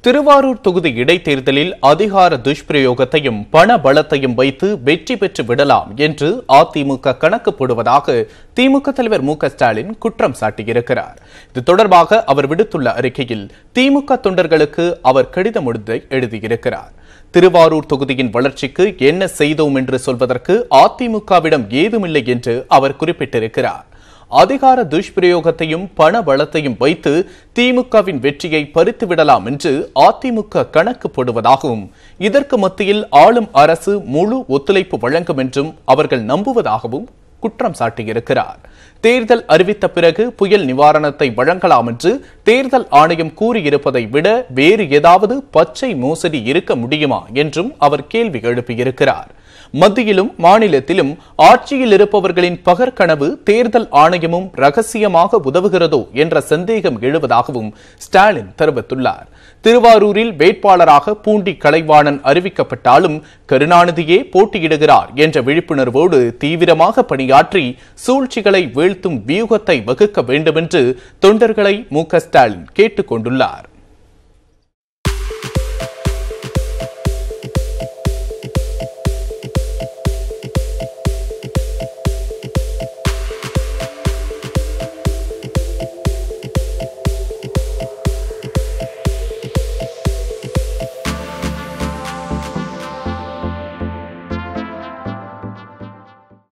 திருவாரூர் தொகுதி இடைத்தேர்தலில் அதிகார துஷ்பிரயோகத்தையும் பண பலத்தையும் வைத்து வெற்றி பெற்று விடலாம் என்று அதிமுக கணக்கு போடுவதாக திமுக தலைவர் மு.க.ஸ்டாலின் குற்றம் சாட்டியிருக்கிறார். இது தொடர்பாக அவர் விடுத்துள்ள அறிக்கையில் திமுக தொண்டர்களுக்கு அவர் கடிதம் ஒன்றை எழுதியிருக்கிறார். திருவாரூர் தொகுதியின் வளர்ச்சிக்கு என்ன செய்தோம் என்று சொல்வதற்கு அதிமுகவிடம் ஏதுமில்லை என்று அவர் குறிப்பிட்டிருக்கிறார். அதிகார துஷ்பிரயோகத்தையும் பண பலத்தையும் வைத்து திமுகவின் வெற்றியை பறித்துவிடலாம் என்று அதிமுக கணக்கு போடுவதாகவும் இதற்கு மத்தியில் ஆளும் அரசு முழு ஒத்துழைப்பு வழங்கும் என்றும் அவர்கள் நம்புவதாகவும் குற்றம் சாட்டியிருக்கிறார். தேர்தல் அறிவித்த பிறகு புயல் நிவாரணத்தை வழங்கலாம் என்று தேர்தல் ஆணையம் கூறியிருப்பதை விட வேறு ஏதாவது பச்சை மோசடி இருக்க முடியுமா என்றும் அவர் கேள்வி எழுப்பியிருக்கிறார். மத்தியிலும் மாநிலத்திலும் ஆட்சியில் இருப்பவர்களின் பகற்கனவு தேர்தல் ஆணையமும் ரகசியமாக உதவுகிறதோ என்ற சந்தேகம் எழுவதாகவும் ஸ்டாலின் தெரிவித்துள்ளார். திருவாரூரில் வேட்பாளராக பூண்டி கலைவாணன் அறிவிக்கப்பட்டாலும் கருணாநிதியே போட்டியிடுகிறார் என்ற விழிப்புணர்வோடு தீவிரமாக பணியாற்றி சூழ்ச்சிகளை வீழ்த்தும் வியூகத்தை வகுக்க வேண்டுமென்று தொண்டர்களை மு.க.ஸ்டாலின் கேட்டுக் கொண்டுள்ளார்.